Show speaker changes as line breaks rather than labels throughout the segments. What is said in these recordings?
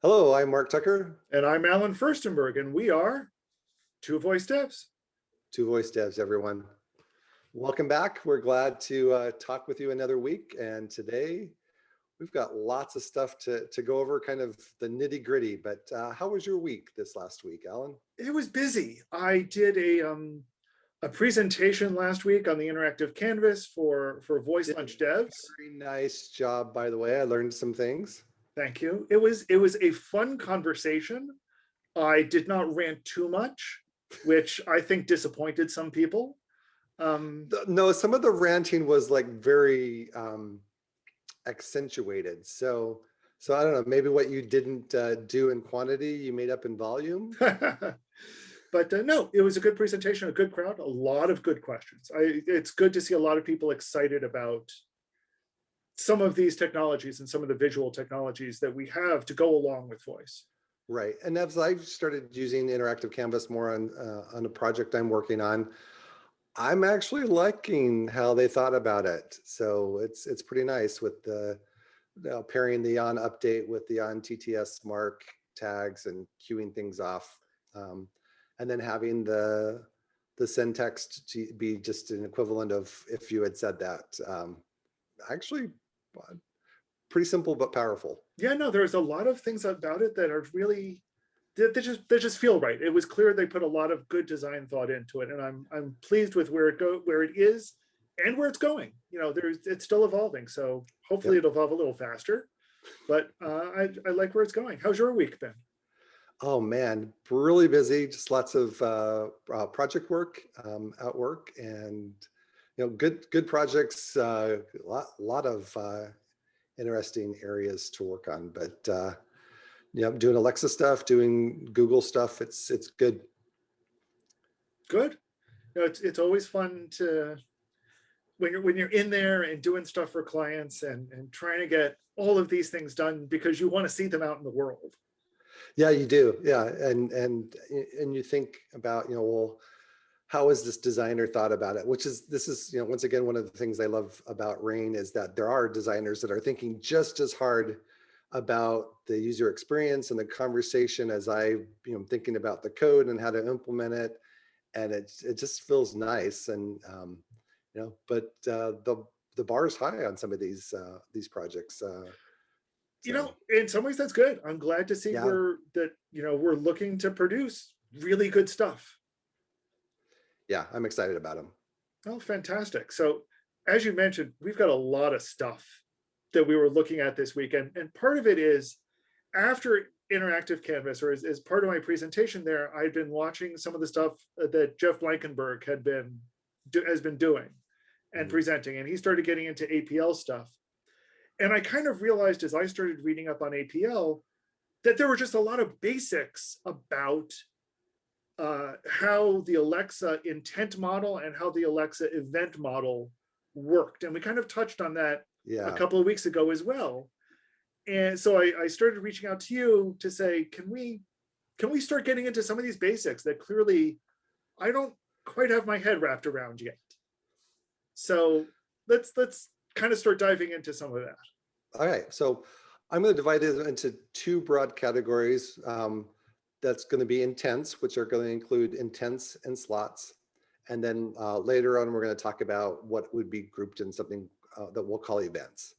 Hello, I'm Mark Tucker,
And I'm Alan Furstenberg, and we are Two Voice Devs.
Two Voice Devs, everyone. Welcome back. We're glad to talk with you another week. And today we've got lots of stuff to go over, kind of the nitty gritty. But how was your week this last week, Alan?
It was busy. I did a presentation last week on the interactive canvas for Voice Lunch Devs.
Very nice job, by the way. I learned some things.
Thank you. It was a fun conversation. I did not rant too much, which I think disappointed some people.
No, some of the ranting was like very accentuated. So I don't know, maybe what you didn't do in quantity, you made up in volume.
But no, it was a good presentation, a good crowd, a lot of good questions. It's good to see a lot of people excited about some of these technologies and some of the visual technologies that we have to go along with voice.
Right, and as I've started using interactive canvas more on a project I'm working on, I'm actually liking how they thought about it. So it's pretty nice with the pairing the on update with the on TTS mark tags and queuing things off, and then having the send text to be just an equivalent of if you had said that. Actually, pretty simple but powerful.
Yeah, no, there's a lot of things about it that are really they just feel right. It was clear they put a lot of good design thought into it, and I'm pleased with where it is and where it's going. You know, it's still evolving, so hopefully it'll evolve a little faster. But I like where it's going. How's your week been?
Oh man, really busy. Just lots of project work at work, and good projects. Lot of interesting areas to work on, but doing Alexa stuff, doing Google stuff. It's good.
Good. It's always fun to when you're in there and doing stuff for clients and trying to get all of these things done because you want to see them out in the world.
Yeah, you do. Yeah, and you think about well, how has this designer thought about it? This is once again one of the things I love about Rain is that there are designers that are thinking just as hard about the user experience and the conversation as I'm thinking about the code and how to implement it, and it just feels nice. And but the bar is high on some of these projects.
In some ways that's good. I'm glad to see we're looking to produce really good stuff.
Yeah, I'm excited about them.
Oh, fantastic. So as you mentioned, we've got a lot of stuff that we were looking at this weekend. And part of it is after interactive canvas, or as part of my presentation there, I've been watching some of the stuff that Jeff Blankenberg has been doing and presenting. And he started getting into APL stuff. And I kind of realized as I started reading up on APL that there were just a lot of basics about how the Alexa intent model and how the Alexa event model worked. And we kind of touched on that a couple of weeks ago as well. And so I started reaching out to you to say, can we start getting into some of these basics that clearly I don't quite have my head wrapped around yet. So let's kind of start diving into some of that.
All right, so I'm going to divide it into two broad categories. That's going to be intents, which are going to include intents and slots. And then later on, we're going to talk about what would be grouped in something that we'll call events.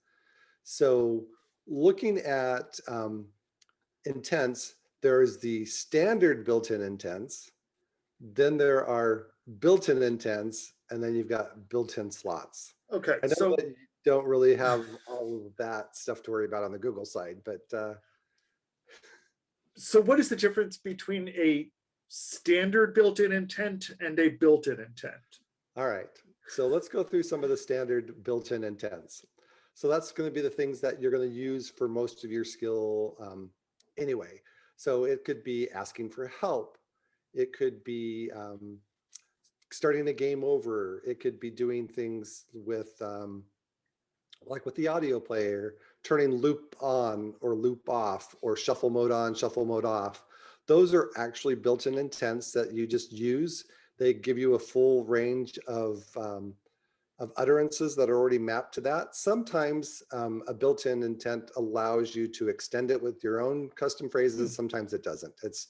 So looking at intents, there is the standard built-in intents. Then there are built-in intents, and then you've got built-in slots.
Okay,
I know that you don't really have all of that stuff to worry about on the Google side, but
so what is the difference between a standard built-in intent and a built-in intent?
All right, so let's go through some of the standard built-in intents. So that's going to be the things that you're going to use for most of your skill anyway. So it could be asking for help. It could be starting a game over. It could be doing things with like with the audio player, turning loop on or loop off, or shuffle mode on, shuffle mode off. Those are actually built-in intents that you just use. They give you a full range of utterances that are already mapped to that. Sometimes a built-in intent allows you to extend it with your own custom phrases. Sometimes it doesn't. It's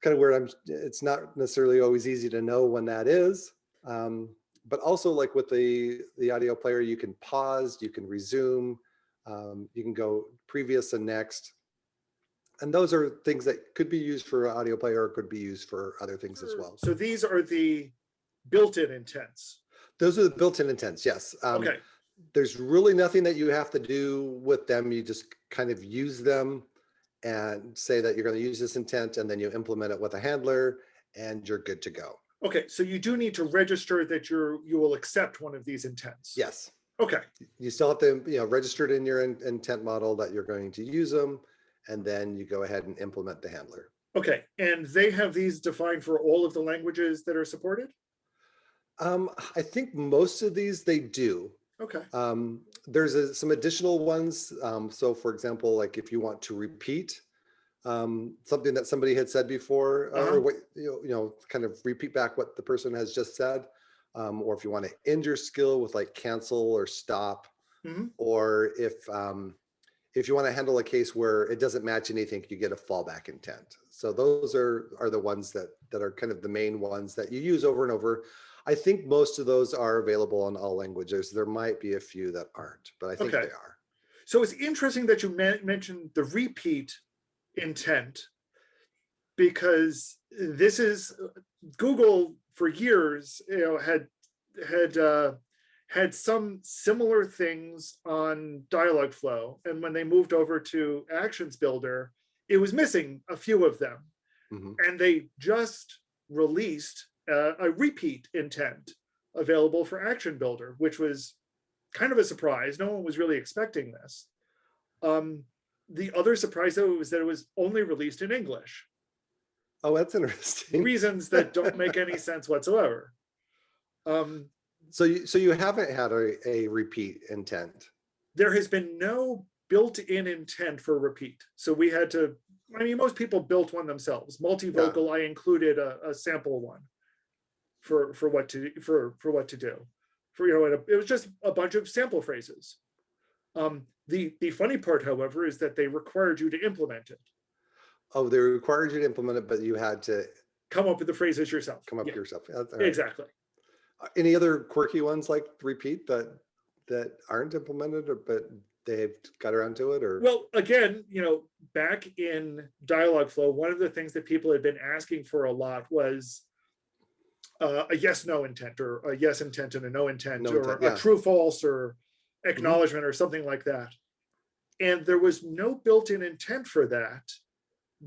kind of where it's not necessarily always easy to know when that is. But also, like with the audio player, you can pause, you can resume, you can go previous and next. And those are things that could be used for an audio player or could be used for other things as well.
So these are the built-in intents.
Those are the built-in intents, yes.
Okay.
There's really nothing that you have to do with them. You just kind of use them and say that you're going to use this intent, and then you implement it with a handler and you're good to go.
Okay, so you do need to register that you will accept one of these intents.
Yes.
Okay.
You still have to, register it in your intent model that you're going to use them, and then you go ahead and implement the handler.
Okay, and they have these defined for all of the languages that are supported?
I think most of these they do.
Okay.
There's some additional ones. So for example, like if you want to repeat something that somebody had said before, or what, kind of repeat back what the person has just said, or if you want to end your skill with like cancel or stop, or if you want to handle a case where it doesn't match anything, you get a fallback intent. So those are the ones that are kind of the main ones that you use over and over. I think most of those are available in all languages. There might be a few that aren't, but I think they are.
So it's interesting that you mentioned the repeat intent, because this is Google for years, had some similar things on Dialogflow, and when they moved over to Actions Builder, it was missing a few of them, and they just released a repeat intent available for Action Builder, which was kind of a surprise. No one was really expecting this. The other surprise, though, was that it was only released in English.
Oh, that's interesting.
Reasons that don't make any sense whatsoever.
So you haven't had a repeat intent.
There has been no built-in intent for repeat. So we had to, most people built one themselves. Multivocal, I included a sample one for what to do. It was just a bunch of sample phrases. The funny part, however, is that they required you to implement it.
Oh, they required you to implement it, but you had to
come up with the phrases yourself.
Come up yourself.
Exactly.
Any other quirky ones like repeat that aren't implemented, but they've got around to it? Or
well, again, back in Dialogflow, one of the things that people had been asking for a lot was a yes/no intent, or a yes intent and a no intent, a true/false, or acknowledgement, or something like that. And there was no built-in intent for that.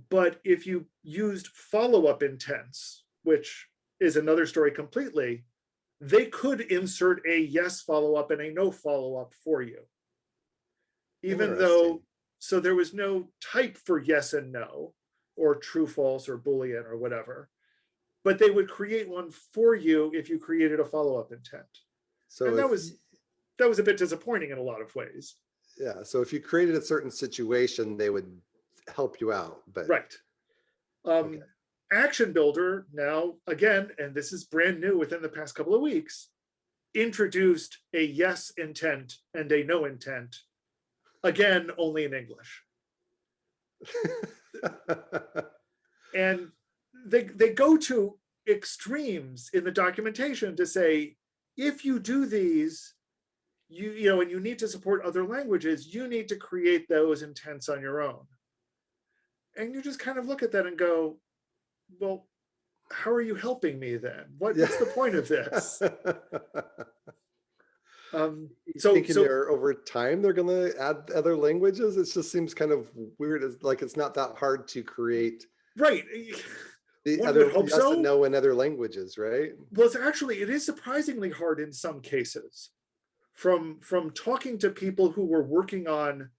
But if you used follow-up intents, which is another story completely, they could insert a yes follow-up and a no follow-up for you. Even though, so there was no type for yes and no, or true, false, or Boolean, or whatever. But they would create one for you if you created a follow-up intent. So and that was a bit disappointing in a lot of ways.
Yeah, so if you created a certain situation, they would help you out. But
right. Action Builder now, again, and this is brand new within the past couple of weeks, introduced a yes intent and a no intent, again, only in English. And they go to extremes in the documentation to say, if you do these, and you need to support other languages, you need to create those intents on your own. And you just kind of look at that and go, well, how are you helping me then? What's the point of this?
Over time they're going to add other languages. It just seems kind of weird. It's like it's not that hard to create.
Right.
The other yes and no in other languages, right?
Well, it is surprisingly hard in some cases. From talking to people who were working on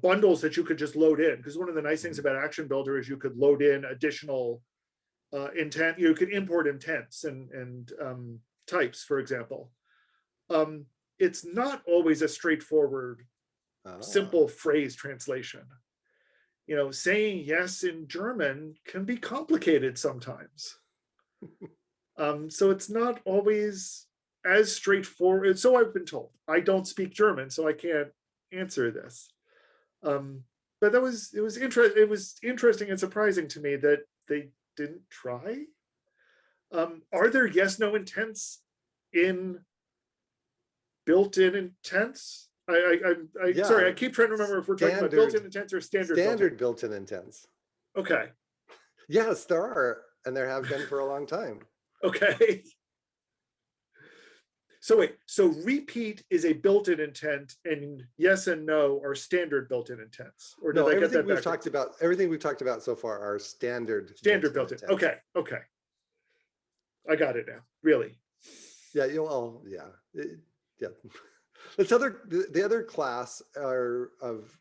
bundles that you could just load in, because one of the nice things about Action Builder is you could load in additional intent. You could import intents and types, for example. It's not always a straightforward, simple phrase translation. Saying yes in German can be complicated sometimes. So it's not always as straightforward. So I've been told. I don't speak German, so I can't answer this. But it was interesting and surprising to me that they didn't try. Are there yes no intents in built-in intents?
Yeah,
sorry, I keep trying to remember if we're talking about built-in intents or standard
built-in intents.
Okay.
Yes, there are, and there have been for a long time.
Okay. So wait, so repeat is a built-in intent, and yes and no are standard built-in intents, or did
No,
I get that
everything we've talked about so far are standard
built-in.
intents.
Okay. I got it now. Really?
Yeah, yeah. The other class are of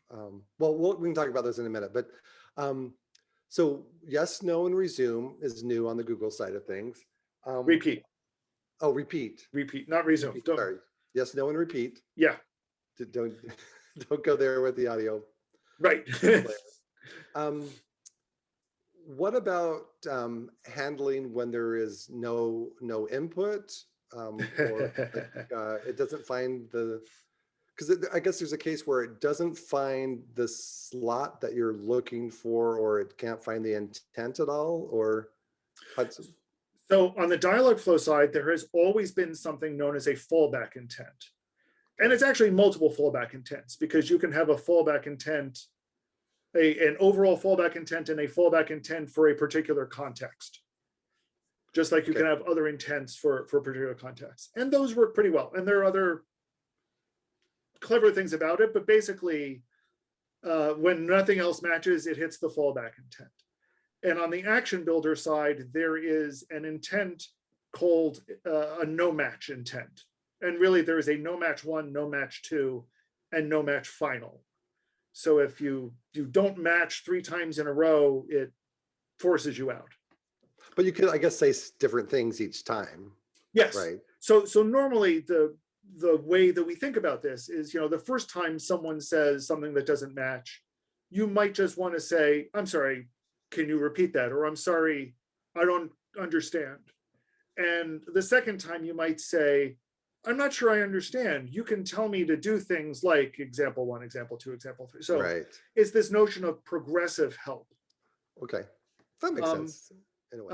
well, we can talk about those in a minute, but so yes, no, and resume is new on the Google side of things.
Repeat.
Oh, repeat,
Not resume.
sorry. Yes, no, and repeat.
Yeah.
Don't go there with the audio.
Right.
What about handling when there is no input, or it doesn't find because I guess there's a case where it doesn't find the slot that you're looking for, or it can't find the intent at all, or
so on the dialog flow side, there has always been something known as a fallback intent. And it's actually multiple fallback intents, because you can have a fallback intent, an overall fallback intent, and a fallback intent for a particular context. Just like you can have other intents for a particular context. And those work pretty well. And there are other clever things about it, but basically, when nothing else matches, it hits the fallback intent. And on the action builder side, there is an intent called a no match intent. And really there is a no match 1, no match 2, and no match final. So if you don't match 3 times in a row, it forces you out.
But you could, I guess, say different things each time.
Yes.
Right.
So normally the way that we think about this is, the first time someone says something that doesn't match, you might just want to say, I'm sorry, can you repeat that? Or I'm sorry, I don't understand. And the second time you might say, I'm not sure I understand. You can tell me to do things like example 1, example 2, example 3. So it's this notion of progressive help.
Okay, that makes sense. Anyway.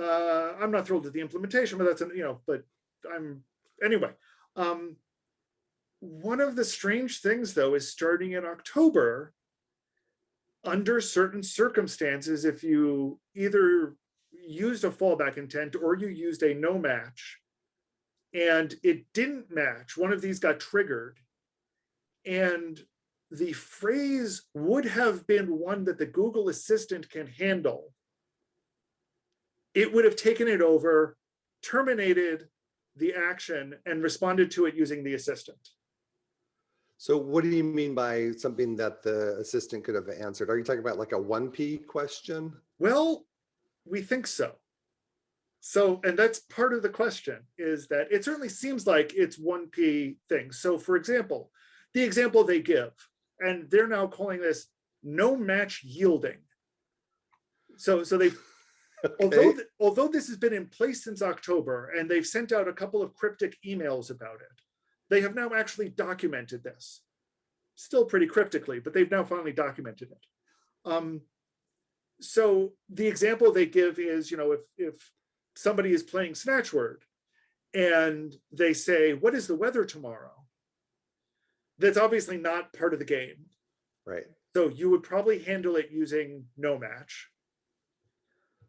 I'm not thrilled with the implementation, but that's but anyway. One of the strange things though is starting in October, under certain circumstances, if you either used a fallback intent or you used a no match and it didn't match, one of these got triggered, and the phrase would have been one that the Google Assistant can handle, it would have taken it over, terminated the action, and responded to it using the assistant.
So what do you mean by something that the assistant could have answered? Are you talking about like a 1P question?
Well, we think so. So, and that's part of the question, is that it certainly seems like it's 1P thing. So for example, the example they give, and they're now calling this no match yielding. So they've, although this has been in place since October, and they've sent out a couple of cryptic emails about it, they have now actually documented this, still pretty cryptically, but they've now finally documented it. So the example they give is, if somebody is playing Snatchword and they say, what is the weather tomorrow? That's obviously not part of the game.
Right.
So you would probably handle it using no match.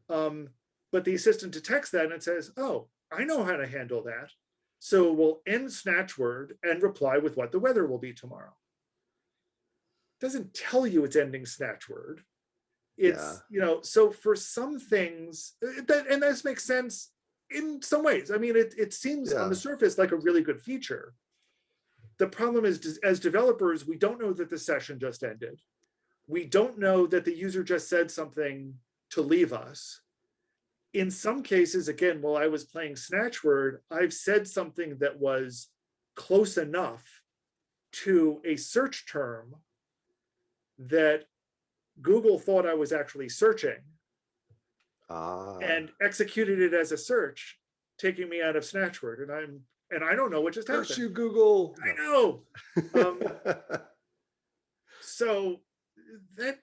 But the assistant detects that and it says, oh, I know how to handle that. So we'll end Snatchword and reply with what the weather will be tomorrow. Doesn't tell you it's ending Snatchword. It's, so for some things, and this makes sense in some ways. I mean, it seems on the surface like a really good feature. The problem is, as developers, we don't know that the session just ended. We don't know that the user just said something to leave us. In some cases, again, while I was playing Snatchword, I've said something that was close enough to a search term that Google thought I was actually searching and executed it as a search, taking me out of Snatchword. And and I don't know what just
Curse
happened.
you, Google.
I know. So that,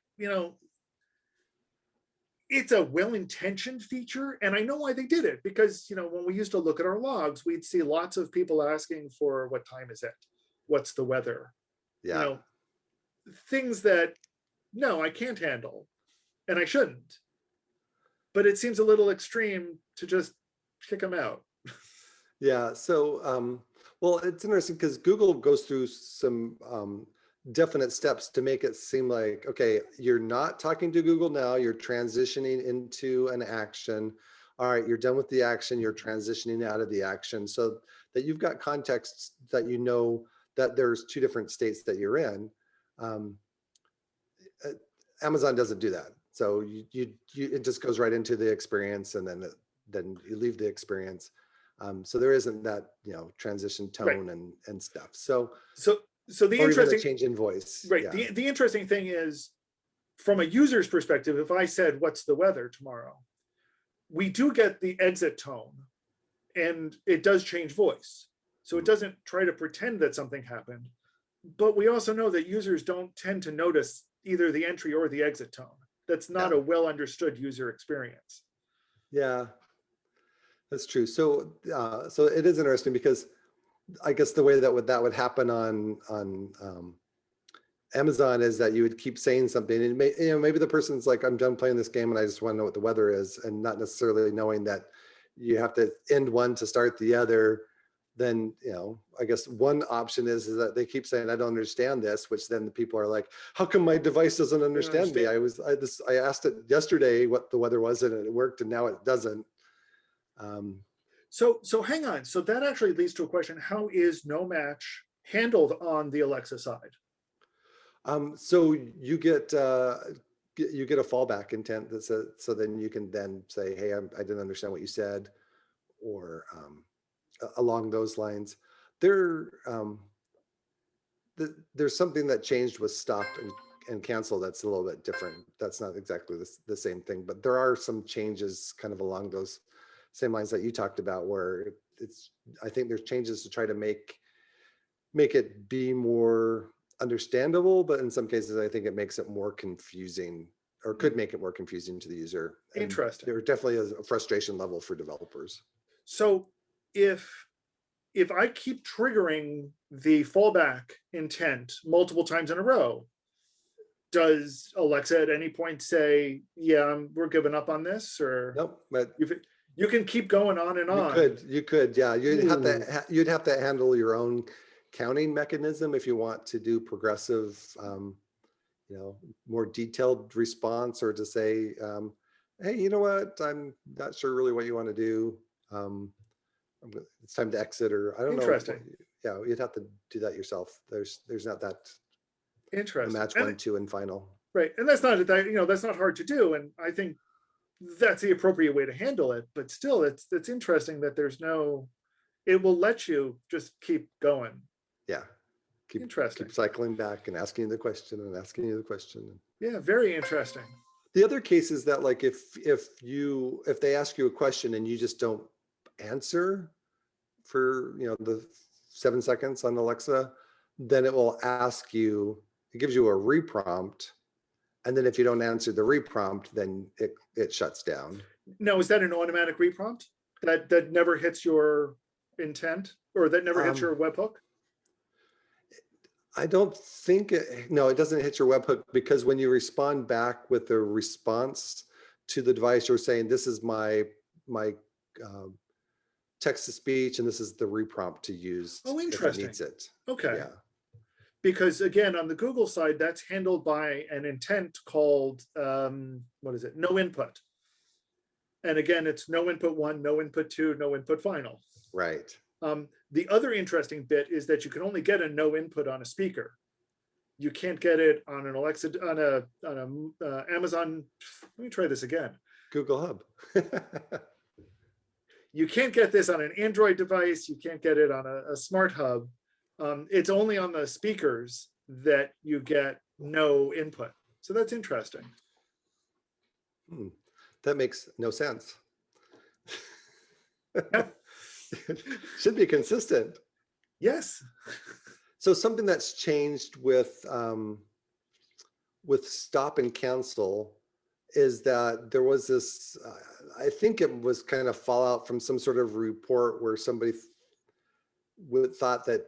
it's a well-intentioned feature, and I know why they did it, because when we used to look at our logs, we'd see lots of people asking for what time is it, what's the weather,
Yeah.
Things that no, I can't handle, and I shouldn't. But it seems a little extreme to just kick them out.
Yeah. So, well, it's interesting because Google goes through some definite steps to make it seem like, okay, you're not talking to Google now, you're transitioning into an action. All right, you're done with the action, you're transitioning out of the action, so that you've got context that that there's two different states that you're in. Um, Amazon doesn't do that. So it just goes right into the experience, and then you leave the experience. So there isn't that transition tone
Right.
and stuff. So
the
or even a
interesting
change in voice.
right.
Yeah.
The interesting thing is, from a user's perspective, if I said, "What's the weather tomorrow?" we do get the exit tone, and it does change voice. So it doesn't try to pretend that something happened. But we also know that users don't tend to notice either the entry or the exit tone. That's not a well understood user experience.
Yeah, that's true. So so it is interesting because I guess the way that would happen on Amazon is that you would keep saying something, and maybe the person's like, I'm done playing this game and I just want to know what the weather is, and not necessarily knowing that you have to end one to start the other. Then I guess one option is that they keep saying, I don't understand this, which then the people are like, how come my device doesn't understand me? I asked it yesterday what the weather was, and it worked, and now it doesn't.
So hang on. So that actually leads to a question: how is no match handled on the Alexa side?
So you get a fallback intent that says, so then you can then say, hey, I didn't understand what you said, or along those lines. There's something that changed with stop and cancel that's a little bit different. That's not exactly the same thing, but there are some changes kind of along those same lines that you talked about, where I think there's changes to try to make it be more understandable, but in some cases I think it makes it more confusing, or could make it more confusing to the user. And
Interesting.
there definitely is a frustration level for developers.
So if I keep triggering the fallback intent multiple times in a row, does Alexa at any point say, yeah, we're giving up on this? Or
Nope, but
you can keep going on and on.
you could, yeah. You'd have to handle your own counting mechanism if you want to do progressive, more detailed response, or to say, hey, you know what, I'm not sure really what you want to do. It's time to exit, or I don't know.
Interesting.
Yeah, you'd have to do that yourself. There's not that
Interesting.
match 1, 2, and final.
Right, and that's not hard to do, and I think that's the appropriate way to handle it. But still, it's interesting that there's no. It will let you just keep going.
Yeah.
Interesting.
Keep cycling back and asking you the question and asking you the question.
Yeah, very interesting.
The other case is that, like, if they ask you a question and you just don't answer for the 7 seconds on Alexa, then it will ask you. It gives you a reprompt, and then if you don't answer the reprompt, then it shuts down.
Now, is that an automatic reprompt that never hits your intent, or that never hits your webhook?
I don't think no, it doesn't hit your webhook, because when you respond back with a response to the device, you're saying, this is my text to speech, and this is the reprompt to use.
Oh,
if
interesting.
it needs it.
Okay.
Yeah.
Because again, on the Google side, that's handled by an intent called what is it? No input. And again, it's no input 1, no input 2, no input final.
Right.
The other interesting bit is that you can only get a no input on a speaker. You can't get it on an Alexa, on a Amazon. Let me try this again.
Google Hub.
You can't get this on an Android device. You can't get it on a smart hub. It's only on the speakers that you get no input. So that's interesting.
That makes no sense.
Yep.
Should be consistent.
Yes.
So something that's changed with stop and cancel is that there was this, I think it was kind of fallout from some sort of report where somebody thought that,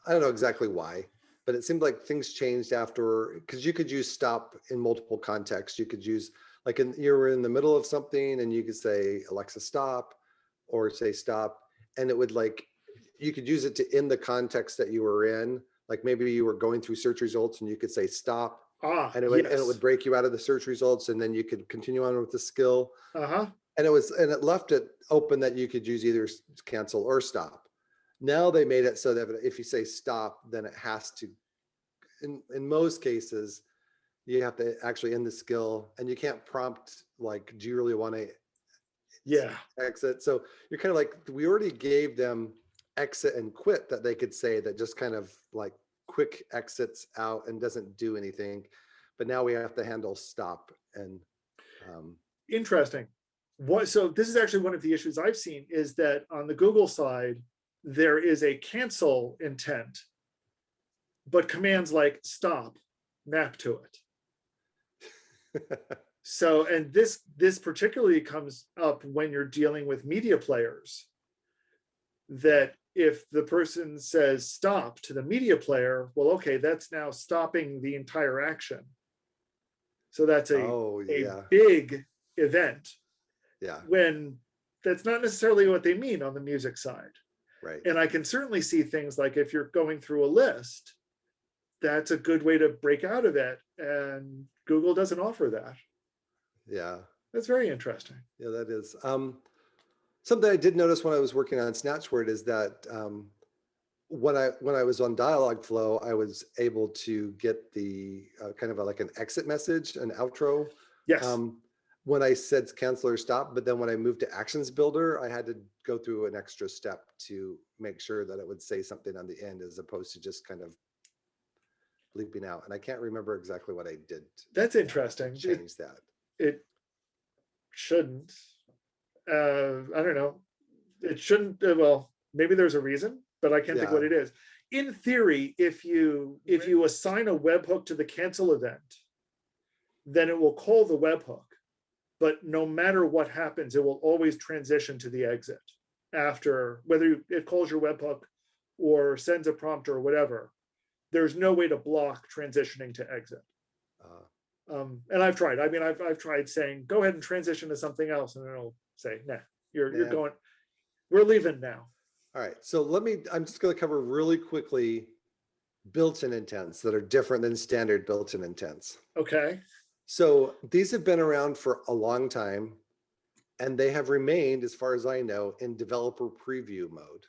I don't know exactly why, but it seemed like things changed after, because you could use stop in multiple contexts. You could use, like you were in the middle of something and you could say, Alexa, stop, or say stop. And it would you could use it to end the context that you were in. Like maybe you were going through search results and you could say stop, and it
Yes.
would break you out of the search results, and then you could continue on with the skill.
Uh-huh.
And it left it open that you could use either cancel or stop. Now they made it so that if you say stop, then it has to, in most cases, you have to actually end the skill, and you can't prompt like, do you really want to exit? So you're kind of like, we already gave them exit and quit that they could say, that just kind of like quick exits out and doesn't do anything. But now we have to handle stop. And
interesting. So this is actually one of the issues I've seen, is that on the Google side, there is a cancel intent, but commands like stop map to it. So, and this particularly comes up when you're dealing with media players, that if the person says stop to the media player, well, okay, that's now stopping the entire action. So that's a big event.
Yeah.
When that's not necessarily what they mean on the music side.
Right.
And I can certainly see things like, if you're going through a list, that's a good way to break out of it. And Google doesn't offer that.
Yeah.
That's very interesting.
Yeah, that is. Something I did notice when I was working on Snatchword is that when I was on Dialogflow, I was able to get the kind of like an exit message, an outro.
Yes.
When I said cancel or stop, but then when I moved to Actions Builder, I had to go through an extra step to make sure that it would say something on the end, as opposed to just kind of bleeping out. And I can't remember exactly what I did.
That's interesting.
Change that.
It shouldn't. I don't know. It shouldn't. Well, maybe there's a reason, but I can't think what it is. In theory, if you assign a webhook to the cancel event, then it will call the webhook. But no matter what happens, it will always transition to the exit after, whether it calls your webhook or sends a prompt or whatever. There's no way to block transitioning to exit. And I've tried. I mean, I've tried saying, go ahead and transition to something else, and it'll say, nah, you're going. We're leaving now.
All right. So I'm just going to cover really quickly built-in intents that are different than standard built-in intents.
Okay.
So these have been around for a long time, and they have remained, as far as I know, in developer preview mode.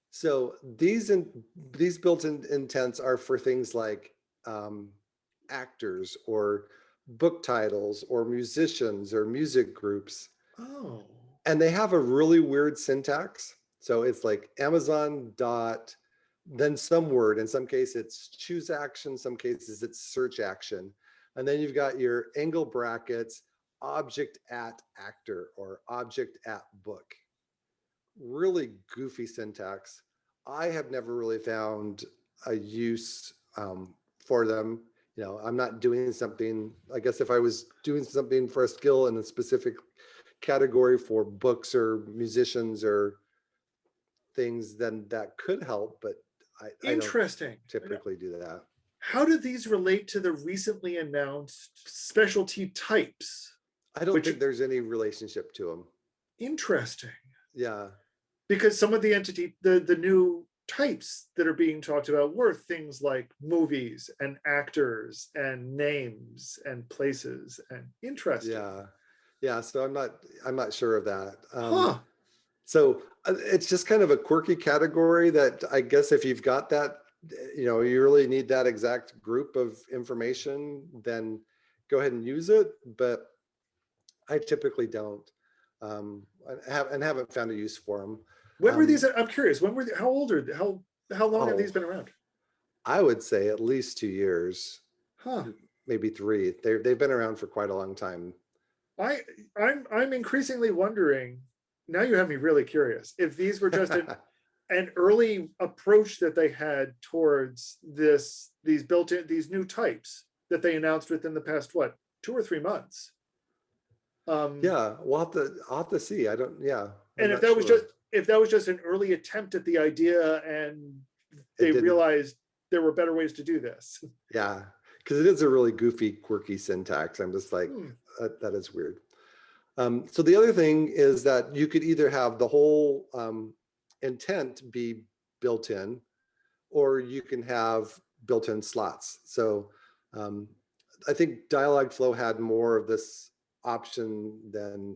So these built-in intents are for things like actors or book titles or musicians or music groups.
Oh.
And they have a really weird syntax. So it's like Amazon dot, then some word. In some cases it's choose action, some cases it's search action. And then you've got your angle brackets, object at actor or object at book. Really goofy syntax. I have never really found a use for them. You know, I'm not doing something, I guess if I was doing something for a skill in a specific category for books or musicians or things, then that could help, but I
Interesting.
don't typically do that.
How do these relate to the recently announced specialty types?
I don't think there's any relationship to them.
Interesting.
Yeah.
Because some of the new types that are being talked about were things like movies and actors and names and places, and interesting.
Yeah. Yeah. So I'm not sure of that.
Huh.
So it's just kind of a quirky category that I guess if you've got that, you know, you really need that exact group of information, then go ahead and use it. But I typically don't, and haven't found a use for them.
When were these? I'm curious. When were how old are how long have these been around?
I would say at least 2 years.
Huh.
Maybe 3. They've been around for quite a long time.
I'm increasingly wondering now you have me really curious. If these were just an early approach that they had towards these built-in, these new types that they announced within the past, what, 2 or 3 months.
Yeah, I'll have to see. I don't, yeah, I'm
And if
not
that was
sure.
just an early attempt at the idea and
It
they
didn't,
realized there were better ways to do this.
yeah, because it is a really goofy, quirky syntax. I'm just like,
Hmm.
that is weird. So the other thing is that you could either have the whole intent be built in, or you can have built-in slots. So I think Dialogflow had more of this option than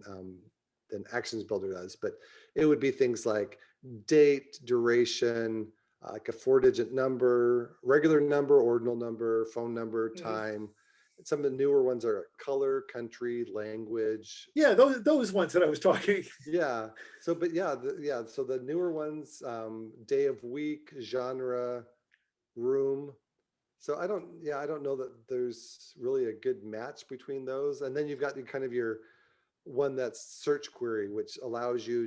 Actions Builder does, but it would be things like date, duration, like a 4-digit number, regular number, ordinal number, phone number,
Mhm.
time. Some of the newer ones are color, country, language.
Yeah, those ones that I was talking.
Yeah. So, but yeah, yeah. So the newer ones, day of week, genre, room. So I don't know that there's really a good match between those. And then you've got kind of your one that's search query, which allows you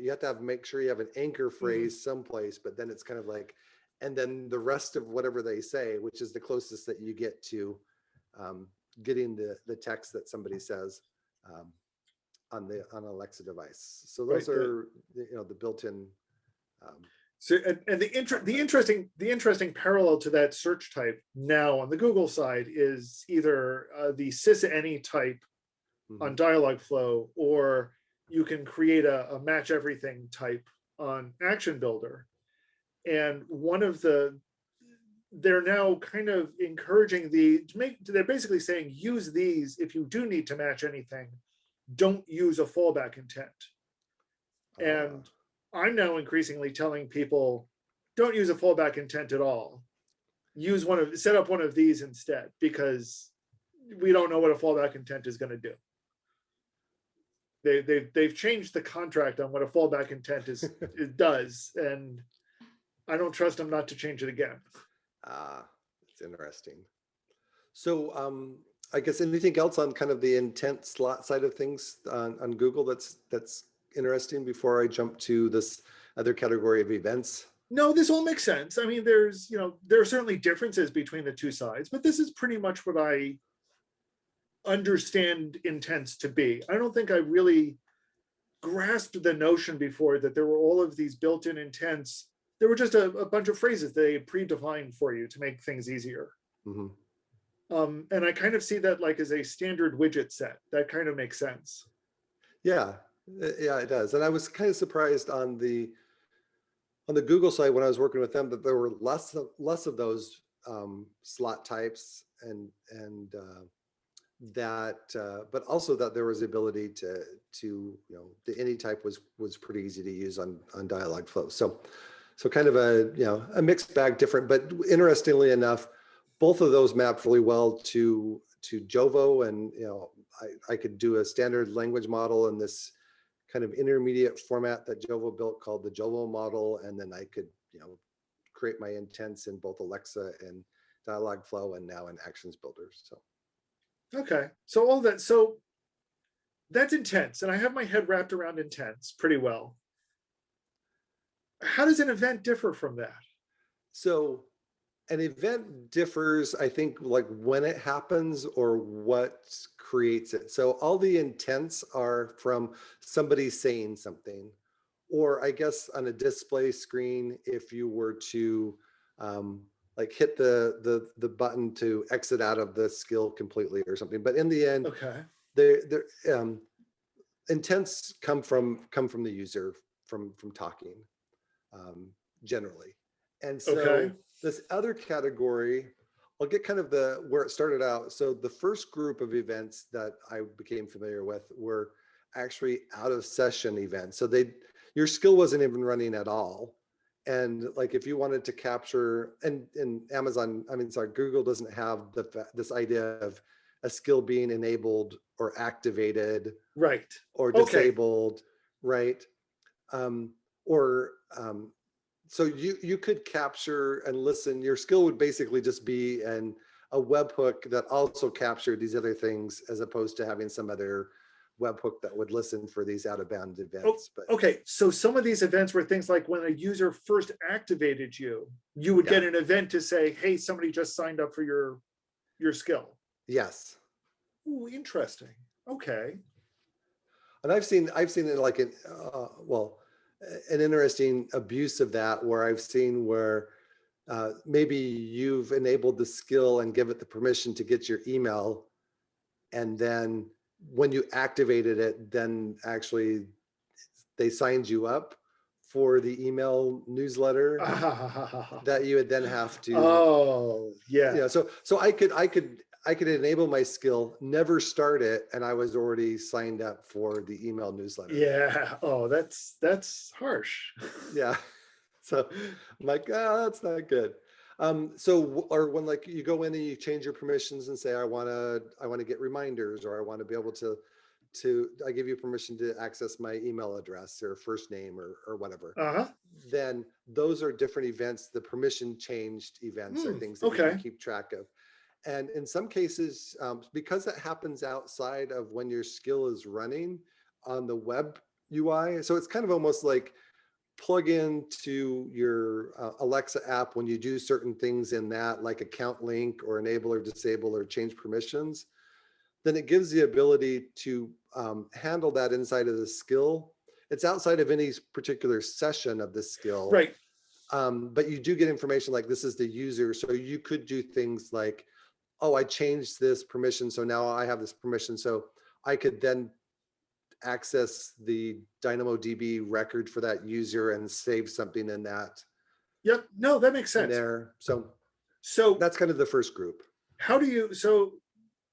have to make sure you have an anchor
Mhm.
phrase someplace, but then it's kind of like, and then the rest of whatever they say, which is the closest that you get to um, getting the text that somebody says um, on an Alexa device. So those
Right.
are the built-in. Um,
So, and the interesting parallel to that search type now on the Google side is either the sys any type on
mhm.
Dialogflow, or you can create a match everything type on Action Builder. And they're now kind of encouraging they're basically saying use these if you do need to match anything. Don't use a fallback intent.
Uh,
And I'm now increasingly telling people, don't use a fallback intent at all. Set up one of these instead, because we don't know what a fallback intent is going to do. They've changed the contract on what a fallback intent it does, and I don't trust them not to change it again.
it's interesting. So I guess anything else on kind of the intent slot side of things on Google that's interesting before I jump to this other category of events?
No, this all makes sense. I mean, there are certainly differences between the two sides, but this is pretty much what I understand intents to be. I don't think I really grasped the notion before that there were all of these built-in intents. There were just a bunch of phrases they predefined for you to make things easier.
Mm-hmm.
And I kind of see that like as a standard widget set. That kind of makes sense.
Yeah, yeah, it does. And I was kind of surprised on the Google side when I was working with them that there were less of those slot types but also that there was the ability to the any type was pretty easy to use on Dialogflow. So kind of a mixed bag, different, but interestingly enough, both of those mapped really well to Jovo, and I could do a standard language model in this kind of intermediate format that Jovo built called the Jovo model, and then I could create my intents in both Alexa and Dialogflow, and now in Actions Builder. So
Okay, so that's intense, and I have my head wrapped around intense pretty well. How does an event differ from that?
so an event differs, I think, like when it happens or what creates it. So all the intents are from somebody saying something, or I guess on a display screen, if you were to like hit the button to exit out of the skill completely or something. But in the end,
Okay.
they're intents come from the user from talking generally. And
Okay.
so this other category, I'll get kind of where it started out. So the first group of events that I became familiar with were actually out of session events. So your skill wasn't even running at all. And like if you wanted to capture, and Amazon, I mean, sorry, Google doesn't have this idea of a skill being enabled or activated
Right.
or
Okay.
disabled, right? Um, or so you could capture and listen. Your skill would basically just be a webhook that also captured these other things, as opposed to having some other webhook that would listen for these out of bound
Oh,
events. But
okay. So some of these events were things like when a user first activated you, you would get
yeah,
an event to say, "Hey, somebody just signed up for your skill."
yes.
Ooh, interesting. Okay.
And I've seen it like well, an interesting abuse of that, where I've seen where maybe you've enabled the skill and give it the permission to get your email, and then when you activated it, then actually they signed you up for the email newsletter that you would then have to,
Oh, yeah.
so I could enable my skill, never start it, and I was already signed up for the email newsletter.
Yeah. Oh, that's harsh.
Yeah. So I'm like, that's not good. Or when like you go in and you change your permissions and say, I want to get reminders, or I want to be able I give you permission to access my email address or first name or whatever.
Uh-huh.
Then those are different events. The permission changed events are things that you can
Okay.
keep track of. And in some cases, because that happens outside of when your skill is running on the web UI, so it's kind of almost like plug into your Alexa app when you do certain things in that, like account link or enable or disable or change permissions, then it gives the ability to handle that inside of the skill. It's outside of any particular session of the skill,
Right.
but you do get information like this is the user. So you could do things like, oh, I changed this permission, so now I have this permission. So I could then access the DynamoDB record for that user and save something in that
Yep. No, that makes
in
sense.
there. So
So
that's kind of the first group.
how do you so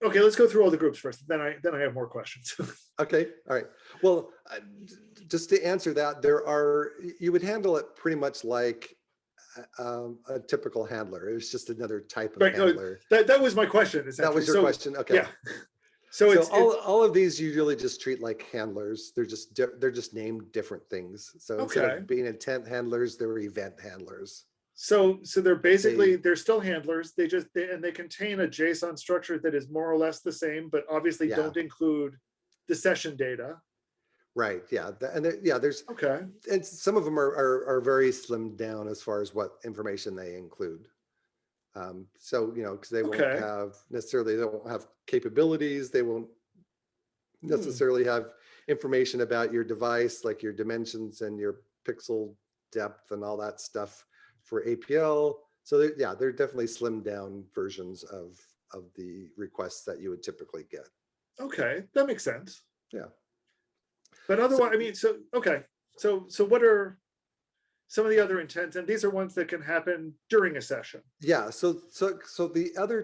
okay, let's go through all the groups first. Then I have more questions.
Okay, all right. Well, just to answer that, you would handle it pretty much like a typical handler. It was just another type of
Right. No,
handler.
that was my question,
That
essentially.
was your
So
question? Okay.
yeah. So
So
it's
all of these you really just treat like handlers. They're just named different things. So instead
okay.
of being intent handlers, they're event handlers.
So they're basically
They
they're still handlers. They contain a JSON structure that is more or less the same, but obviously
Yeah,
don't include the session data.
right. Yeah, yeah.
Okay.
And some of them are very slimmed down as far as what information they include. So because they won't
Okay.
have necessarily, they won't have capabilities. They won't
Hmm.
necessarily have information about your device, like your dimensions and your pixel depth and all that stuff for APL. So they're definitely slimmed down versions of the requests that you would typically get.
Okay, that makes sense.
Yeah.
But
So
otherwise, I mean, so okay. So what are some of the other intents? And these are ones that can happen during a session.
yeah, so the other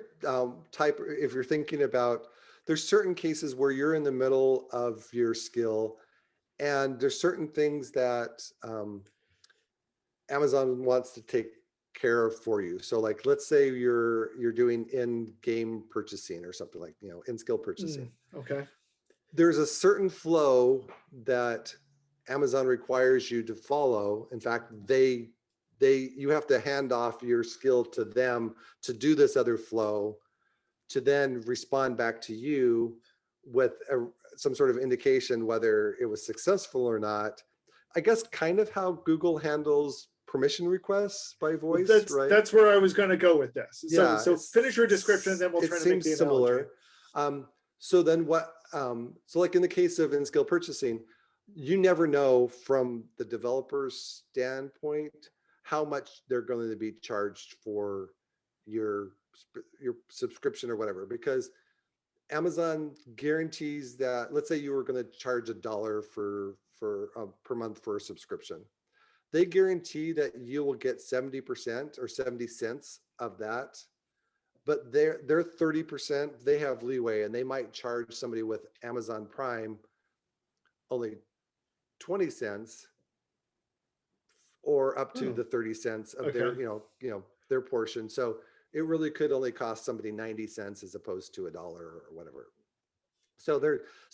type, if you're thinking about, there's certain cases where you're in the middle of your skill, and there's certain things that Amazon wants to take care of for you. So like, let's say you're doing in-game purchasing or something, like in-skill purchasing.
Okay.
There's a certain flow that Amazon requires you to follow. In fact, you have to hand off your skill to them to do this other flow, to then respond back to you with some sort of indication whether it was successful or not. I guess kind of how Google handles permission requests by
Well,
voice, right?
that's where I was going to go with this. So
Yeah,
so finish your description, and then we'll
it
try to make
seems
the analogy.
similar. So then so like in the case of in-skill purchasing, you never know from the developer's standpoint how much they're going to be charged for your subscription or whatever, because Amazon guarantees that, let's say you were going to charge $1 per month for a subscription. They guarantee that you will get 70% or 70 cents of that, but their 30%, they have leeway, and they might charge somebody with Amazon Prime only 20 cents or up to the 30 cents of
Okay.
their portion. So it really could only cost somebody 90 cents as opposed to $1 or whatever. So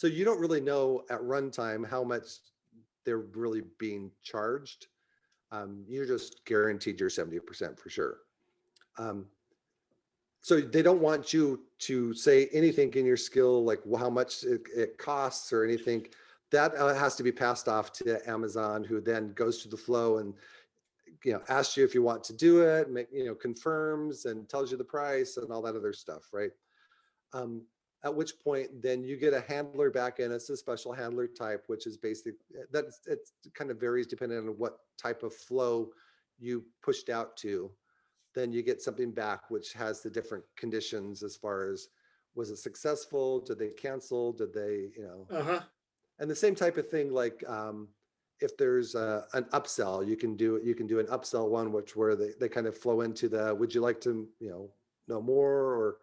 you don't really know at runtime how much they're really being charged. You're just guaranteed your 70% for sure. So So they don't want you to say anything in your skill, like how much it costs or anything. That has to be passed off to Amazon, who then goes to the flow and asks you if you want to do it, confirms and tells you the price and all that other stuff, right? Um, at which point then you get a handler back in. It's a special handler type, which is basic. It kind of varies depending on what type of flow you pushed out to. Then you get something back which has the different conditions as far as, was it successful? Did they cancel? Did they,
Uh-huh.
and the same type of thing, like if there's an upsell, you can do an upsell one, which where they kind of flow into the, would you like to, know more, or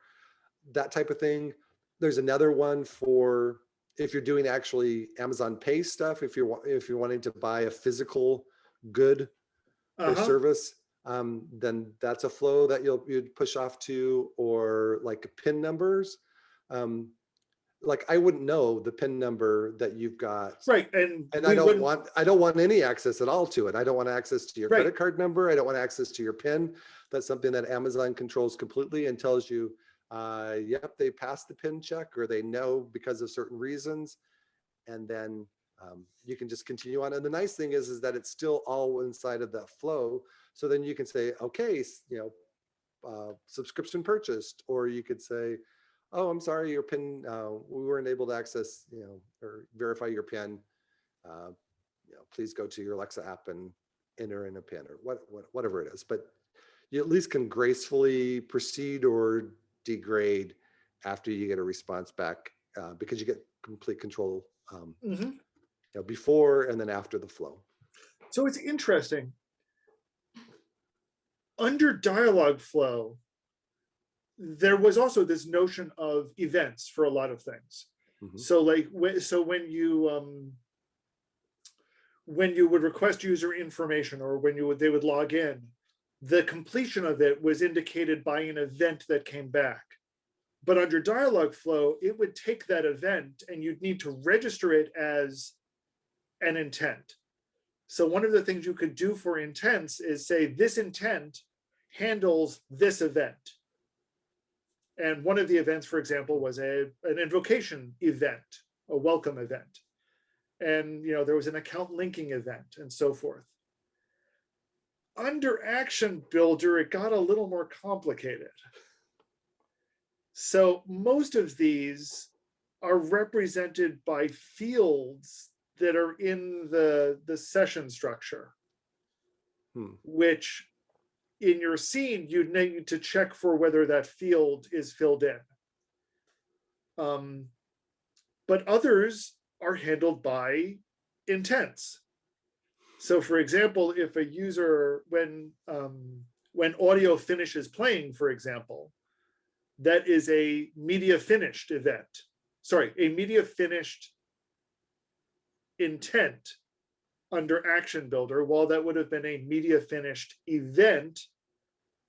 that type of thing. There's another one for if you're doing actually Amazon Pay stuff, if you're wanting to buy a physical good or
Uh-huh.
service, then that's a flow that you'd push off to, or like PIN numbers. Like I wouldn't know the PIN number that you've got,
Right. And
and
we wouldn't,
I don't want any access at all to it. I don't want access to your
right.
credit card number. I don't want access to your PIN. That's something that Amazon controls completely and tells you, yep, they passed the PIN check, or they know because of certain reasons. And then you can just continue on. And the nice thing is that it's still all inside of that flow. So then you can say, okay, subscription purchased, or you could say, oh, I'm sorry, your PIN, we weren't able to access, or verify your PIN. Please go to your Alexa app and enter in a PIN, or whatever it is. But you at least can gracefully proceed or degrade after you get a response back, because you get complete control
Mm-hmm.
before and then after the flow.
So it's interesting. Under dialogue flow, there was also this notion of events for a lot of things.
Mm-hmm.
So like, when you would request user information, or when they would log in, the completion of it was indicated by an event that came back. But under dialogue flow, it would take that event and you'd need to register it as an intent. So one of the things you could do for intents is say, this intent handles this event. And one of the events, for example, was an invocation event, a welcome event. And there was an account linking event and so forth. Under Action Builder, it got a little more complicated. So most of these are represented by fields that are in the session structure, which in your scene, you'd need to check for whether that field is filled in. But others are handled by intents. So for example, if a user, when audio finishes playing, for example, that is a media finished event. Sorry, a media finished intent under Action Builder, while that would have been a media finished event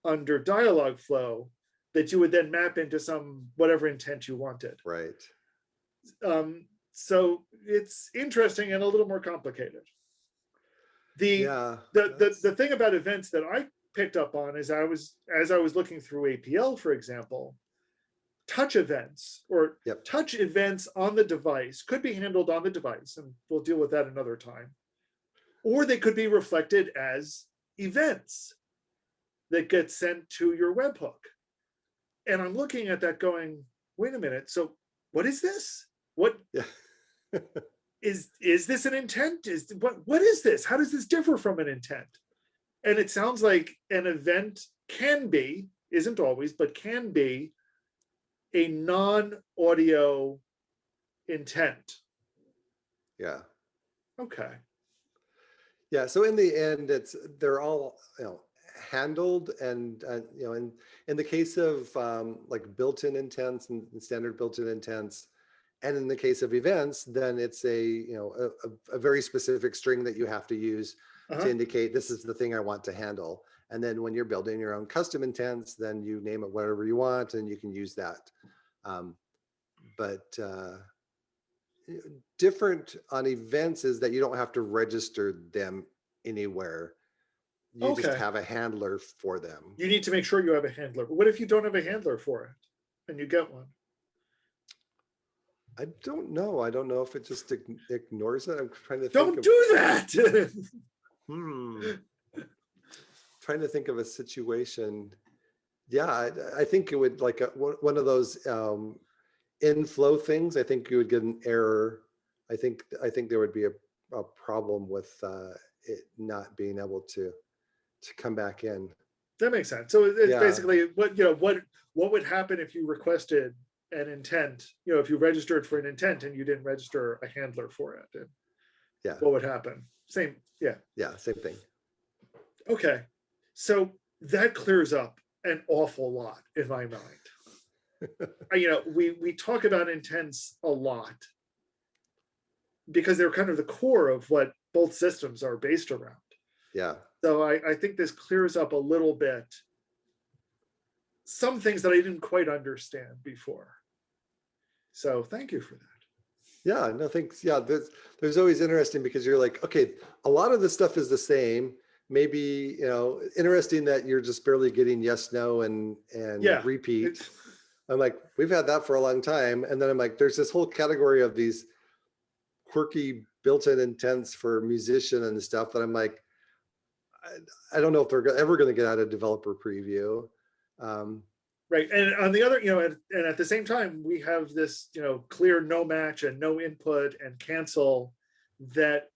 under dialogue flow that you would then map into some whatever intent you wanted.
Right.
So it's interesting and a little more complicated. The thing about events that I picked up on is as I was looking through APL, for example, touch events or touch events on the device could be handled on the device, and we'll deal with that another time. Or they could be reflected as events that get sent to your webhook. And I'm looking at that going, wait a minute, so what is this? What is this an intent? What is this? How does this differ from an intent? And it sounds like an event can be, isn't always, but can be a non-audio intent.
Yeah.
Okay.
Yeah. So in the end, they're all handled, and in the case of like built-in intents and standard built-in intents, and in the case of events, then it's a very specific string that you have to use to indicate this is the thing I want to handle. And then when you're building your own custom intents, then you name it whatever you want and you can use that. But different on events is that you don't have to register them anywhere. You just
Okay.
have a handler for them.
You need to make sure you have a handler. But what if you don't have a handler for it and you get one?
I don't know. I don't know if it just ignores it. I'm trying to think
Don't
of,
do that.
hmm, trying to think of a situation. Yeah, I think it would like one of those inflow things. I think you would get an error. I think there would be a problem with it not being able to come back in.
That makes sense. So it's
Yeah,
basically what would happen if you requested an intent, if you registered for an intent and you didn't register a handler for it, and
yeah,
what would happen? Same, yeah.
yeah, same thing.
Okay. So that clears up an awful lot in my mind. We talk about intents a lot because they're kind of the core of what both systems are based around.
Yeah,
So I think this clears up a little bit some things that I didn't quite understand before. So thank you for that.
yeah, no thanks. Yeah, there's always interesting because you're like, okay, a lot of the stuff is the same. Maybe, interesting that you're just barely getting yes, no, and
Yeah.
repeat.
It's,
I'm like, we've had that for a long time. And then I'm like, there's this whole category of these quirky built-in intents for musician and stuff that I'm like, I don't know if they're ever going to get out of developer preview.
right. And on the other, and at the same time, we have this, clear no match and no input and cancel that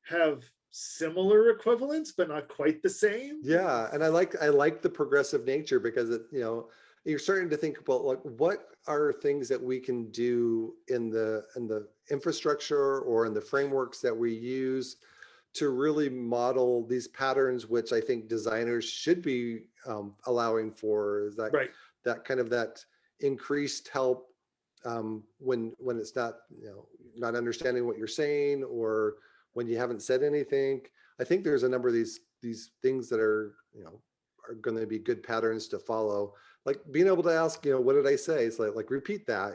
have similar equivalents, but not quite the same.
Yeah, and I like the progressive nature because you're starting to think about like what are things that we can do in the infrastructure or in the frameworks that we use to really model these patterns, which I think designers should be allowing for, is that
Right.
that increased help when it's not not understanding what you're saying, or when you haven't said anything. I think there's a number of these things that are are going to be good patterns to follow, like being able to ask, what did I say? It's like repeat that,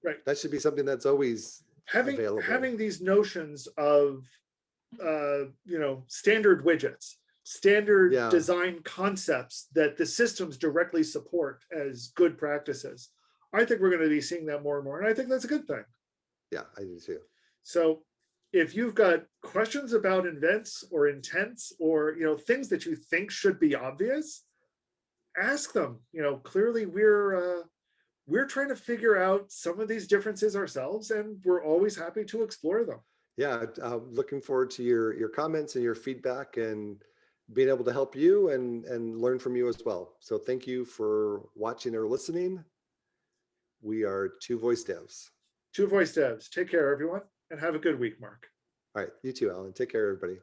Right.
that should be something that's always available.
Having these notions of standard widgets, standard
Yeah,
design concepts that the systems directly support as good practices. I think we're going to be seeing that more and more, and I think that's a good thing.
yeah, I do too.
So if you've got questions about invents or intents or things that you think should be obvious, ask them. Clearly we're trying to figure out some of these differences ourselves, and we're always happy to explore them.
Yeah, looking forward to your comments and your feedback, and being able to help you and learn from you as well. So thank you for watching or listening. We are Two Voice Devs.
Two Voice Devs. Take care, everyone, and have a good week, Mark.
All right, you too, Alan. Take care, everybody.